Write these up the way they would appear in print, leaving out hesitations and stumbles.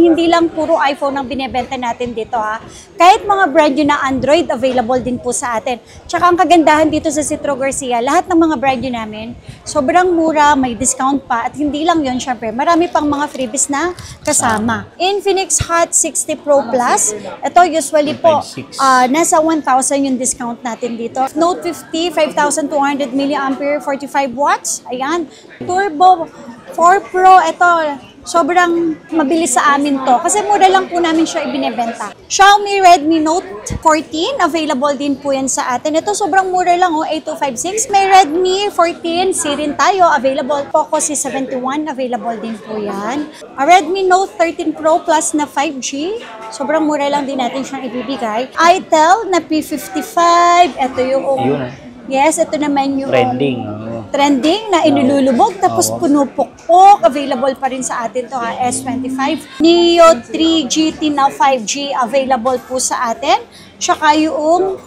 Hindi lang puro iPhone ang binebenta natin dito ha. Kahit mga brand new na Android, available din po sa atin. Tsaka ang kagandahan dito sa Citro Garcia, lahat ng mga brand new namin, sobrang mura, may discount pa. At hindi lang yon, syempre, marami pang mga freebies na kasama. Infinix Hot 60 Pro Plus, ito usually po, nasa 1,000 yung discount natin dito. Note 50, 5,200 mAh, 45 watts. Ayan. Turbo 4 Pro, ito, sobrang mabilis sa amin to. Kasi mura lang po namin siya ibinebenta. Xiaomi Redmi Note 14, available din po yan sa atin. Ito sobrang mura lang, 8256. May Redmi 14C rin tayo, available. Poco C71, available din po yan. Redmi Note 13 Pro Plus na 5G, sobrang mura lang din natin siyang ibibigay. itel na P55, ito yung... Yes, ito naman yung trending na inilulubog, tapos punupukpok. Available pa rin sa atin to ha, S25. Neo 3 GT na 5G, available po sa atin. Tsaka yung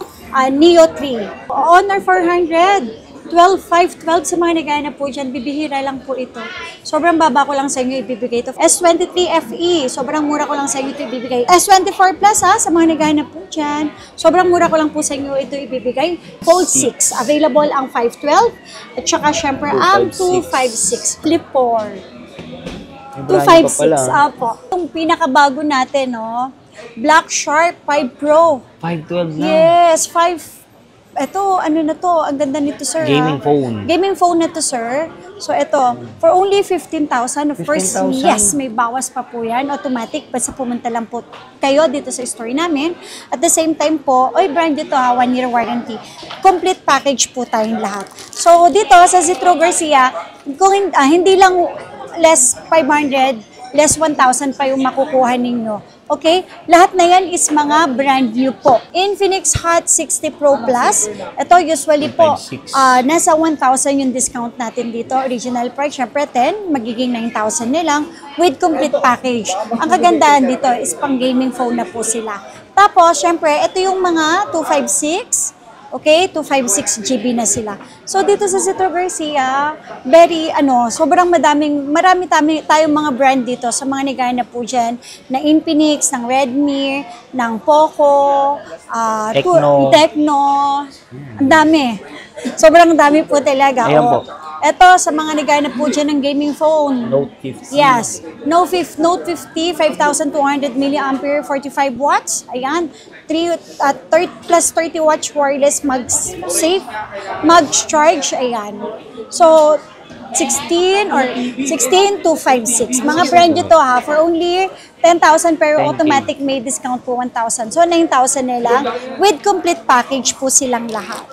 Neo 3. Honor 400. 12,512 sa mga naghahanap po dyan, bibihira lang po ito. Sobrang baba ko lang sa inyo ibibigay ito. S23 FE, sobrang mura ko lang sa inyo ito ibibigay. S24 Plus ha, sa mga naghahanap po dyan, sobrang mura ko lang po sa inyo ito ibibigay. Fold 6, available ang 512, at saka syempre ang 256. Flip 4. 256, apo. Itong pinakabago natin, no? Black Shark 5 Pro. 512 na? Yes, 5. Ito, ano na to? Ang ganda nito, sir. Gaming phone. Gaming phone na to, sir. So, ito, for only 15,000. Of course, yes, may bawas pa po yan. Automatic, basta pumunta lang po kayo dito sa store namin. At the same time po, brand ito ha, 1-year warranty. Complete package po tayong lahat. So, dito sa Citro Garcia, kung hindi lang less 500, less 1,000 pa yung makukuha ninyo. Okay? Lahat na yan is mga brand new po. Infinix Hot 60 Pro Plus. Ito usually po, nasa 1,000 yung discount natin dito. Original price, syempre 10, magiging 9,000 na lang with complete package. Ang kagandahan dito is pang gaming phone na po sila. Tapos, syempre, ito yung mga 256. Okay, 256 GB na sila. So dito sa Citro Garcia, sobrang marami tayong mga brand dito sa mga naghahanap po dyan, na Infinix, ng Redmi, ng Poco, Tecno, ang dami. Sobrang dami po talaga. Ayan po. Ito, sa mga naghahanap po dyan ng gaming phone. Note 50. Yes. Note 50, 5,200 mAh, 45 watts. Ayan. 30 plus 30 watts wireless mag-safe, mag-charge. Ayan. So, 16 to 56. Mga brand nyo to ha, for only 10,000 pero automatic may discount po 1,000. So, 9,000 na lang. With complete package po silang lahat.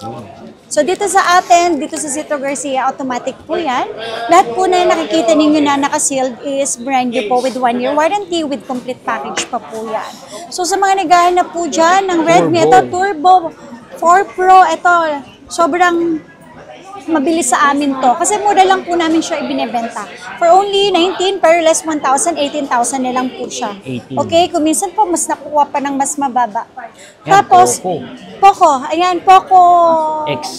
So, dito sa atin, dito sa Citro Garcia, automatic po yan. Lahat po na nakikita ninyo na nakasealed is brand new po with 1-year warranty with complete package pa po yan. So, sa mga naghahanap po dyan ng Redmi, ito Turbo 4 Pro, ito sobrang mabilis sa amin to. Kasi mura lang po namin siya ibinebenta. For only 19 pero less 1,000, 18,000 na lang po siya. 18. Okay? Kung minsan po, mas nakuha pa ng mas mababa. Yan, Tapos, Poco. Ayan, Poco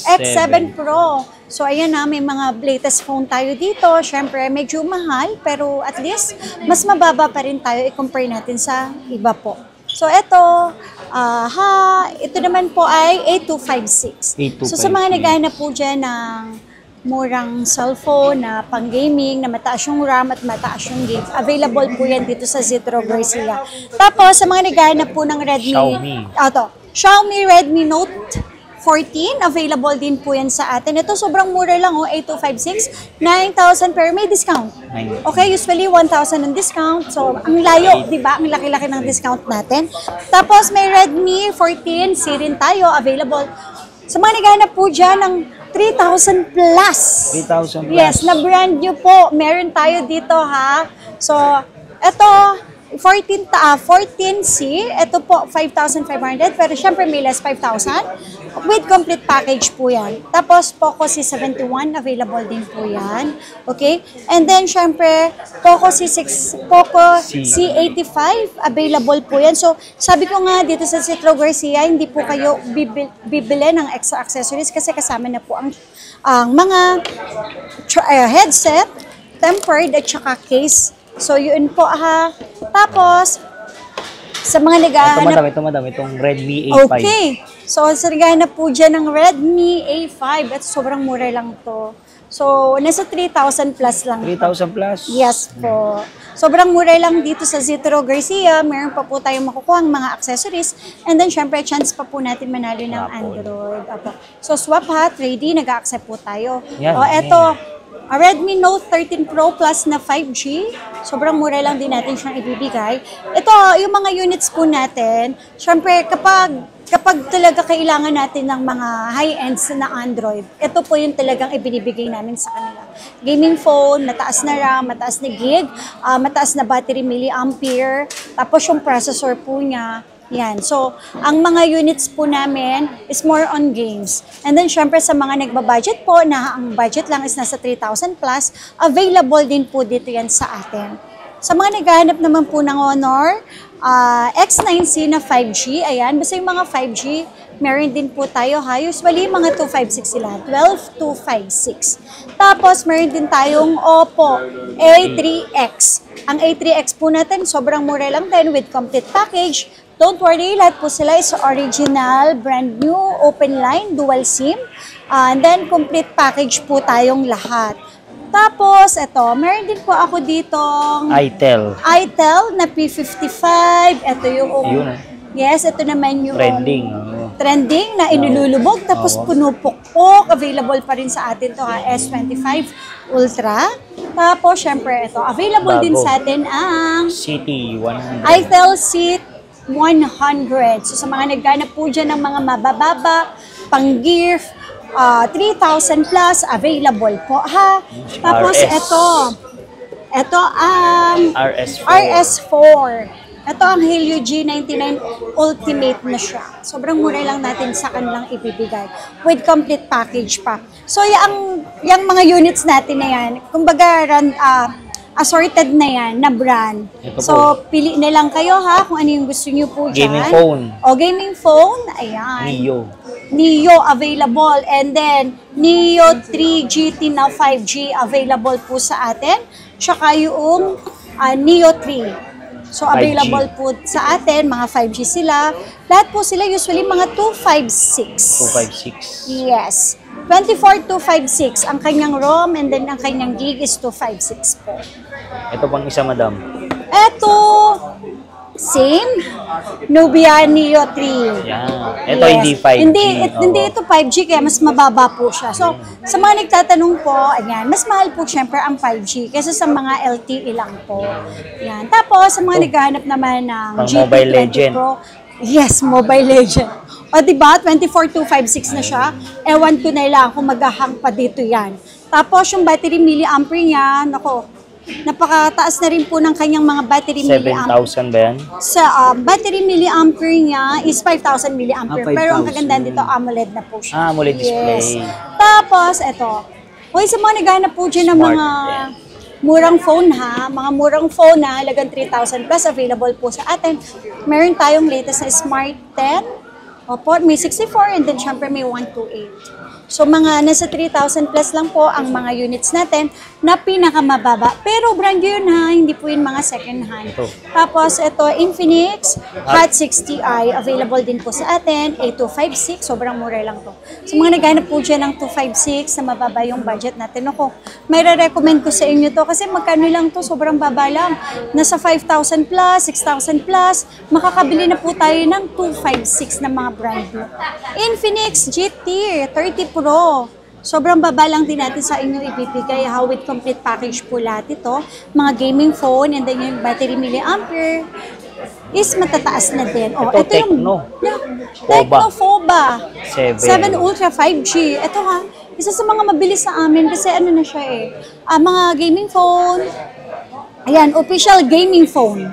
X7 Pro. So, ayan na, may mga latest phone tayo dito. Siyempre, medyo mahal, pero at least, mas mababa pa rin tayo i-compare natin sa iba po. So, ito naman po ay 8256. So, sa mga naghahanap po dyan ng murang cellphone na pang-gaming, na mataas yung RAM at mataas yung game, available po yan dito sa Citro Garcia. Tapos, sa mga naghahanap po ng Redmi, Xiaomi Redmi Note 14, available din po yan sa atin. Ito sobrang mura lang, 8256, 9,000 pero may discount. Okay, usually 1,000 ang discount. So, ang layo, di ba? Ang laki-laki ng discount natin. Tapos, may Redmi 14C rin tayo, available. Sa mga naghahanap po dyan ng 3,000 plus. 3,000 plus. Yes, na brand new po. Meron tayo dito, ha? So, ito, 14C, ito po 5,500, pero syempre may less 5,000 with complete package po yan. Tapos Poco C71, available din po yan. Okay? And then syempre Poco C85, available po yan. So sabi ko nga dito sa Citro Garcia, hindi po kayo bibili ng extra accessories kasi kasama na po ang mga headset, tempered at saka case. So, yun po ha. Tapos, sa mga naghahanap... Ito madam, itong Redmi A5. Okay. So, sa naghahanap po dyan ng Redmi A5, at sobrang mura lang to. So, nasa 3,000 plus lang. 3,000 plus? Yes po. Sobrang mura lang dito sa Zitro Garcia. Meron pa po tayong makukuha ang mga accessories. And then, syempre, chance pa po natin manalo ng Android. Apo. So, swap ha, 3D, nag-accept po tayo. Yan, O, eto, a Redmi Note 13 Pro Plus na 5G. Sobrang mura lang din natin siyang ibibigay. Ito, yung mga units po natin, syempre, kapag talaga kailangan natin ng mga high-ends na Android, ito po yung talagang ibinibigay namin sa kanila. Gaming phone, mataas na RAM, mataas na gig, mataas na battery milliampere, tapos yung processor po niya, yan. So, ang mga units po namin is more on games. And then, syempre sa mga nagbabudget po, na ang budget lang is nasa 3,000 plus, available din po dito yan sa atin. Sa mga naghahanap naman po ng Honor, X9C na 5G, ayan, basta yung mga 5G, meron din po tayo ha. Usually, mga 256 sila, 12256. Tapos, meron din tayong Oppo A3X. Ang A3X po natin, sobrang mura lang din with complete package. Don't worry, lahat po sila is original, brand new, open line, dual SIM. And then, complete package po tayong lahat. Tapos, eto, meron din po ako ditong itel na P55. Ito yung... Yun, Yes, ito naman yung... Trending na inululubog. Tapos punupok-pok. Available pa rin sa atin to ha. S25 Ultra. Tapos, syempre, ito. Available din sa atin ang... CT100. itel CT100. So, sa mga nagganap po dyan ng mga mabababa, pang-gift, 3,000 plus available po ha. Tapos ito ang RS4. Ito ang Helio G99 Ultimate na siya. Sobrang mura lang natin sa kanilang ibibigay with complete package pa. So yung mga units natin na yan, kumbaga assorted na yan na brand. So pili na lang kayo ha kung ano yung gusto niyo po dyan. Gaming phone. Gaming phone, ayan. Neo available, and then Neo 3 GT na 5G available po sa atin. Tsaka yung Neo 3. So available 5G. Po sa atin, mga 5G sila. Lahat po sila usually mga 256. 256. Yes. 24256 ang kanyang ROM, and then ang kanyang gig is 256 po. Ito pang isa, madam. Ito, same. Nubia Neo 3. Yan. Ito hindi 5G. Hindi ito 5G, kaya mas mababa po siya. So, sa mga nagtatanong po, ayan, mas mahal po syempre ang 5G kaysa sa mga LTE lang po. Yan. Tapos, sa mga naghahanap naman ng GT20 Pro, yes, Mobile Legend. O diba, 24256 na siya. Ewan ko na lang kung maghahang pa dito yan. Tapos, yung battery milliampere niya, nako, napakataas na rin po ng kanyang mga battery milliampere. 7,000 ba yan? Sa battery milliampere niya is 5,000 milliampere. Pero ang kagandaan dito, AMOLED na po siya. AMOLED display. Tapos, eto. Hoy, sa mga naghahanap po dyan ng mga murang phone ha, mga murang phone na halagang 3,000 plus available po sa atin. Meron tayong latest na Smart 10. Opo, may 64 and then syempre may 128. So mga nasa 3,000 plus lang po ang mga units natin na pinakamababa. Pero brand yun ha, hindi po yun mga second hand. Tapos ito, Infinix Hot 60i, available din po sa atin, A256, sobrang mura lang to. So mga naghanap po dyan ng 256 na mababa yung budget natin. Ako, may re-recommend ko sa inyo to kasi magkano lang to, sobrang baba lang. Nasa 5,000 plus, 6,000 plus, makakabili na po tayo ng 256 na mga brand new. Infinix GT 30 Pro. Sobrang baba lang din natin sa inyo ibibigay ha, with complete package po lahat ito. Mga gaming phone, and then yung battery milliampere is matataas na din. Ito Tecno. Tecnofoba 7 Ultra 5G. Ito ha, isa sa mga mabilis sa amin kasi ano na siya mga gaming phone. Ayan, official gaming phone.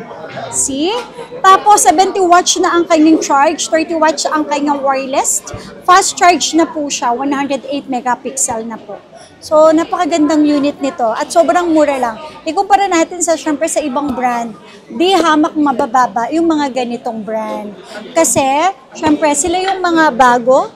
See? Tapos, 70 watts na ang kanyang charge, 30 watts ang kanyang wireless. Fast charge na po siya, 108 megapixel na po. So, napakagandang unit nito at sobrang mura lang. Ikumpara natin syempre sa ibang brand. Di hamak mabababa yung mga ganitong brand. Kasi, syempre, sila yung mga bago,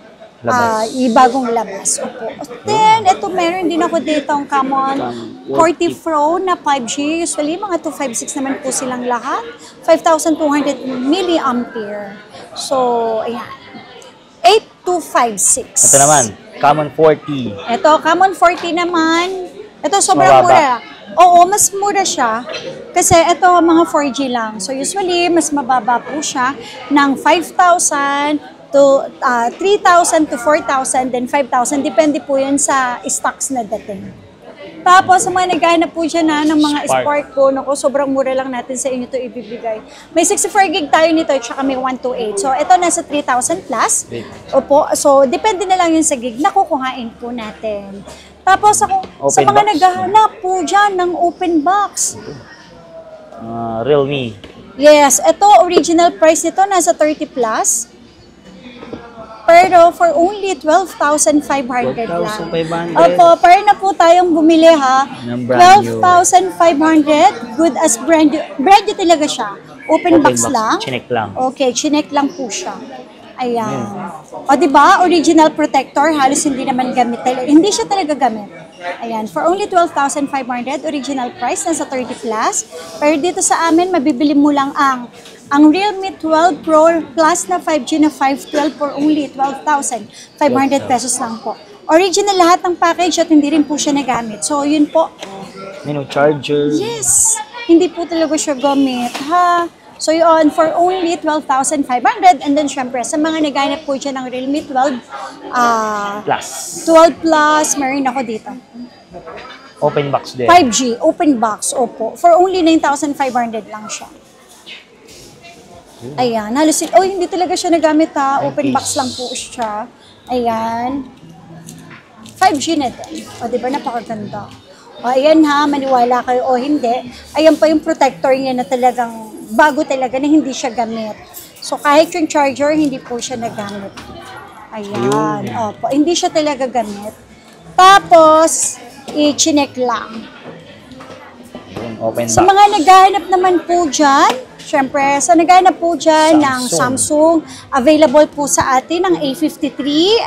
bagong labas. Opo. Then, ito meron din ako dito ang Camon 40 Pro na 5G. Usually, mga 256 naman po silang lahat. 5,200 milliampere. So, ayan. 8256. Ito naman, Camon 40. Ito, Camon 40 naman. Ito, sobrang Mababa. mura. Oo, mas mura siya. Kasi ito, mga 4G lang. So, usually, mas mababa po siya ng 5,000 to 3,000 to 4,000, then 5,000. Depende po yun sa stocks na dating. Tapos, sa mga naghahanap po dyan ng mga Spark po, naku, sobrang mura lang natin sa inyo ito ibibigay. May 64 gig tayo nito, tsaka may 128. So, ito nasa 3,000 plus. Opo, so, depende na lang yun sa gig na kukuhain po natin. Tapos, sa Open mga box. naghahanap po dyan ng open box. Realme. Yes, ito, original price nito nasa 30 plus. Pero for only 12,500 lang. 12,500. Opo, para na po tayong bumili ha. Ng brand new. 12,500. Good as brand new. Brand new talaga siya. Open box lang. Chinek lang. Okay, chinek lang po siya. Ayan. O, diba? Original protector. Halos hindi naman gamit talaga. Hindi siya talaga gamit. Ayan. For only 12,500, original price, nasa 30 plus. Pero dito sa amin, mabibili mo lang ang Realme 12 Pro Plus na 5G na 512 for only 12,500 pesos lang po. Original lahat ng package at hindi rin po siya nagamit. So, yun po. May no charger. Yes! Hindi po talaga siya gamit, ha? So, yun, for only 12,500. And then, syempre, sa mga naghanap po dyan ng Realme 12, Plus. 12 Plus, meron ako dito. Open box din. 5G, open box, opo. For only 9,500 lang siya. Ayan, halos, hindi talaga siya nagamit ha. Open box lang po siya. Ayan. 5G na din. O, diba, napakaganda. O, ayan ha, maniwala kayo o hindi. Ayan pa yung protector niya na talagang bago talaga na hindi siya gamit. So, kahit yung charger, hindi po siya nagamit. Ayan. Opo, hindi siya talaga gamit. Tapos, i-chinek lang. Open Sa box. mga naghahanap naman po dyan, syempre, sa naghahanap po dyan ng Samsung, available po sa atin ng A53,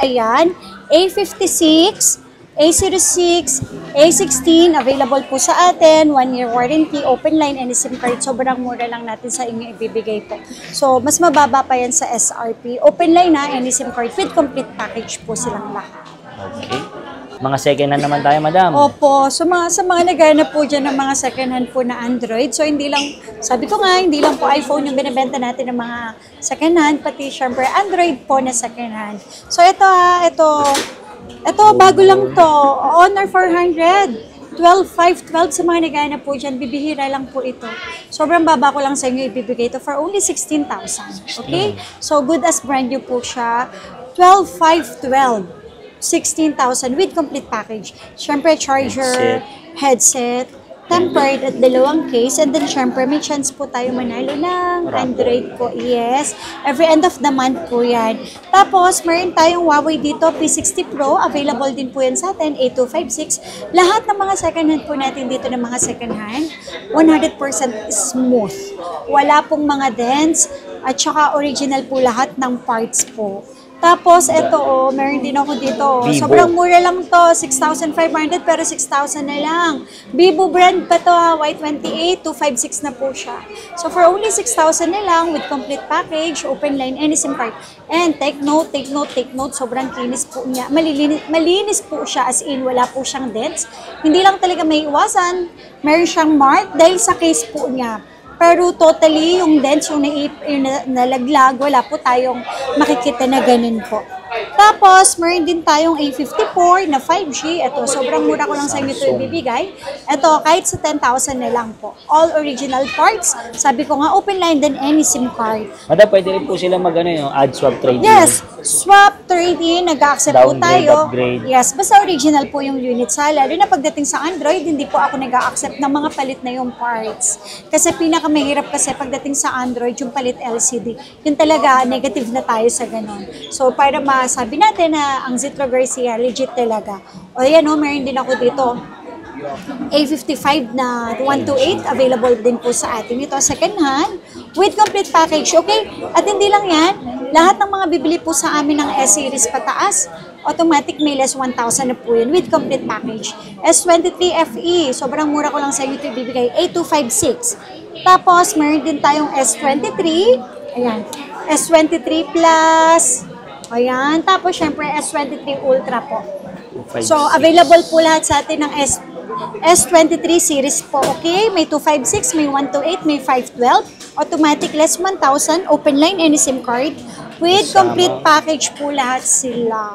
ayan, A56, A06, A16, available po sa atin, 1-year warranty, open line, and SIM card. Sobrang mura lang natin sa inyo ibibigay po. So, mas mababa pa yan sa SRP. Open line na, and SIM card, with complete package po silang lahat. Okay. Mga second hand naman tayo, madam. Opo, sa mga naghanap po dyan ng mga second hand po na Android. So, hindi lang, sabi ko nga, hindi lang po iPhone yung binibenta natin ng mga second hand, pati syempre Android po na second hand. So, ito bago lang to, Honor 400. 12,512 sa mga naghahanap po dyan, bibihira lang po ito. Sobrang baba ko lang sa inyo ibibigay ito for only 16,000. Okay? So, good as brand new po siya. 12,512. 16,000 with complete package. Siyempre, charger, headset, tempered at dalawang case. And then, syempre, may chance po tayo manalo ng Android po. Yes. Every end of the month po yan. Tapos, meron tayong Huawei dito, P60 Pro. Available din po yan sa atin, 8256. Lahat ng mga second hand po natin dito ng mga second hand, 100% smooth. Wala pong mga dents. At saka original po lahat ng parts po. Tapos, ito meron din ako dito. Vivo. Sobrang mura lang to, 6,500 pero 6,000 na lang. Vivo brand pa to ha, Y28, 256 na po siya. So, for only 6,000 na lang with complete package, open line, any SIM card. And take note, sobrang kinis po niya. Malinis po siya as in, wala po siyang dents. Hindi lang talaga may iwasan, meron siyang mark dahil sa case po niya. Pero totally, yung dents, yung nalaglag, wala po tayong makikita na ganun po. Tapos, meron din tayong A54 na 5G. Ito, sobrang mura ko lang sa inyo ito ibibigay. Ito, kahit sa 10,000 na lang po. All original parts. Sabi ko nga, open line din any SIM card. Madam, pwede rin po sila add swap trade. Yes, swap, trade-in, nag-accept po Downgrade, tayo. upgrade. Yes, basta original po yung unit sa. Lalo na pagdating sa Android, hindi po ako nag-accept ng mga palit na yung parts. Kasi pinakamahirap kasi pagdating sa Android, yung palit LCD. Yun talaga, negative na tayo sa ganun. So, para masabi natin na ang Zitro Garcia, legit talaga. O yan, meron din ako dito. A55 na 128, available din po sa atin. Ito, second hand, with complete package, okay? At hindi lang yan, Lahat ng mga bibili po sa amin ng S-Series pataas, automatic may less 1,000 na po yun with complete package. S23 FE, sobrang mura ko lang sa inyo ito ibibigay, 8,256. Tapos, meron din tayong S23, ayan, S23 Plus, ayan, tapos syempre S23 Ultra po. So, available po lahat sa atin ng S23 series po, okay? May 256, may 128, may 512. Automatic less 1,000, open line, any SIM card. With complete package po lahat sila.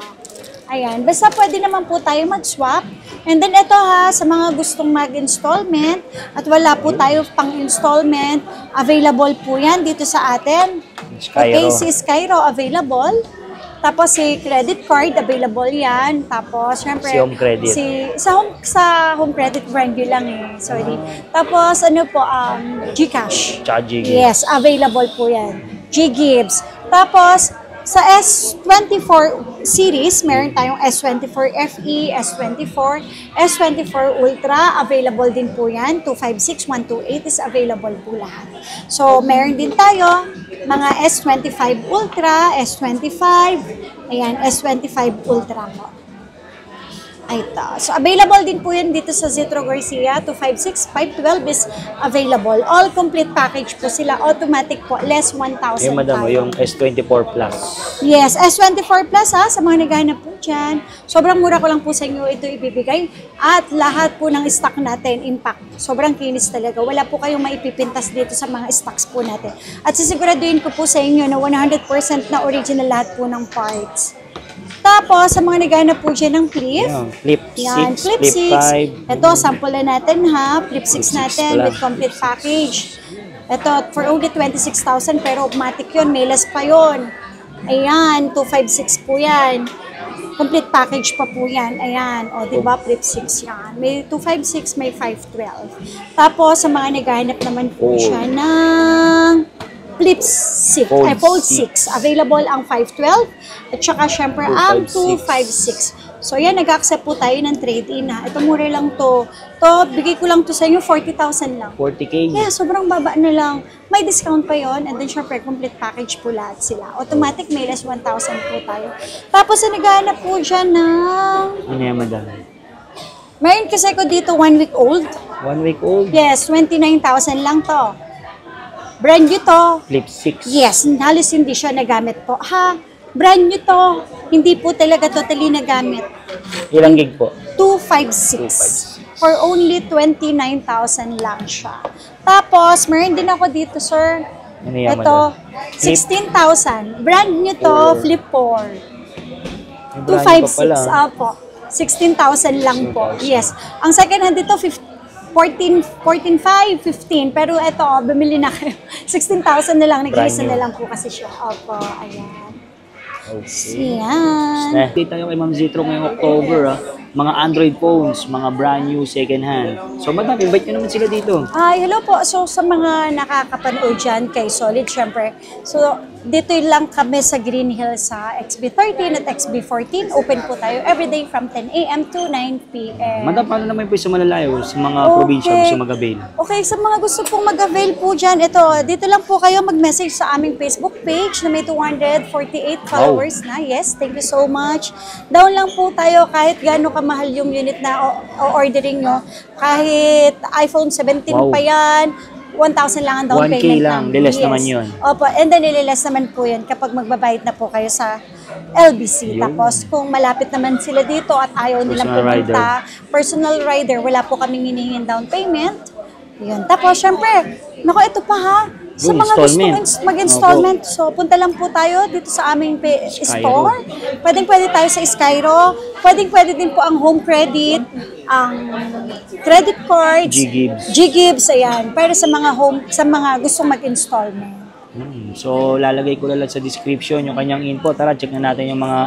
Ayan, basta pwede naman po tayo mag-swap. And then ito ha, sa mga gustong mag-installment at wala po tayo pang-installment, available po yan dito sa atin. Okay, si Skyro available. Tapos si credit card, available yan. Tapos, syempre, si Home Credit. Sa Home Credit brand yun lang eh. Sorry. Tapos, ano po, GCash. Tsaka G-Gibbs. Yes, available po yan. G-Gibbs. Tapos, sa S24 series, meron tayong S24 FE, S24, S24 Ultra, available din po yan. 256, 128 is available po lahat. So, meron din tayo mga S25 Ultra, S25, ayan, S25 Ultra po. Ito. So, available din po yun dito sa Zetro Garcia. 256, 512 is available. All complete package po sila. Automatic po. Less 1,000 Yung madam, yung S24 Plus. Yes, S24 Plus ha, sa mga naghahanap po dyan. Sobrang mura ko lang po sa inyo ito ibibigay. At lahat po ng stock natin, impact. Sobrang kinis talaga. Wala po kayong maipipintas dito sa mga stocks po natin. At sisiguraduhin ko po sa inyo na 100% na original lahat po ng parts. Tapos, sa mga naghahanap po dyan ng flip. Flip 6, Flip Flip 5. 6. Ito, sample na natin ha. Flip 6 natin with complete package. Ito, for only 26,000 pero automatic yun. May less pa yun. Ayan, 256 po yan. Complete package pa po yan. Ayan, o diba, Flip 6 yan. May 256, may 512. Tapos, sa mga naghahanap naman po siya ng Flip 6, Fold 6. Available ang 512 at saka syempre ang 256. So yan, nag-accept po tayo ng trade-in ha. Ito mura lang to. Bigay ko lang to sa inyo, 40,000 lang. 40K. Yeah, sobrang baba na lang. May discount pa yon and then syempre complete package po lahat sila. Automatic may less 1,000 po tayo. Tapos naghahanap po dyan ng... Ano yan, madam? Mayroon kasi ko dito 1 week old. 1 week old? Yes, 29,000 lang to. Brand new to. Flip 6. Yes, halos hindi siya nagamit po. Ha, brand new to. Hindi po talaga totally nagamit. Ilang gig po? 256. For only 29,000 lang siya. Tapos, meron din ako dito, sir. Ano yan, Ito, madam? 16,000. Brand new to, Flip 4. 256. Apo. 16,000 lang po. Yes. Ang second hand dito, 14,500, 15. Pero ito, bumili na kayo. 16,000 na lang. Nag-iisa na lang po kasi siya. Opo, ayan. Okay. Yan. Nakita tayo kay Ma'am Zetro ngayong October. Mga Android phones, mga brand new, second hand. So madam, invite nyo naman sila dito. Ay, hello po. So, sa mga nakakapanood dyan kay Solid, syempre. So, dito lang kami sa Green Hills sa XB13 at XB14. Open po tayo everyday from 10 a.m. to 9 p.m. Madam, paano naman po sa malalayo, sa mga probinsya gusto mag-avail? Okay, sa mga gusto pong mag-avail po dyan, ito, dito lang po kayo mag-message sa aming Facebook page na may 248 followers na. Yes, thank you so much. Down lang po tayo kahit gaano kamahal yung unit na o-ordering nyo. Kahit iPhone 17 pa yan, 1,000 lang ang down 1K payment lang, liles naman yun. Opo, and then ililes naman po yun kapag magbabayad na po kayo sa LBC. Yun. Tapos kung malapit naman sila dito at ayaw nilang pumunta, personal rider, wala po kaming hinihingin down payment. Yun. Tapos syempre, naku, ito pa ha, sa mga gusto mag-installment, so punta lang po tayo dito sa aming store. Pwede tayo sa Skyro. Pwede din po ang home credit, ang credit cards, G-Gibbs, ayan. Para sa mga gustong mag-installment. So, lalagay ko lang sa description yung kanyang info. Tara, check na natin yung mga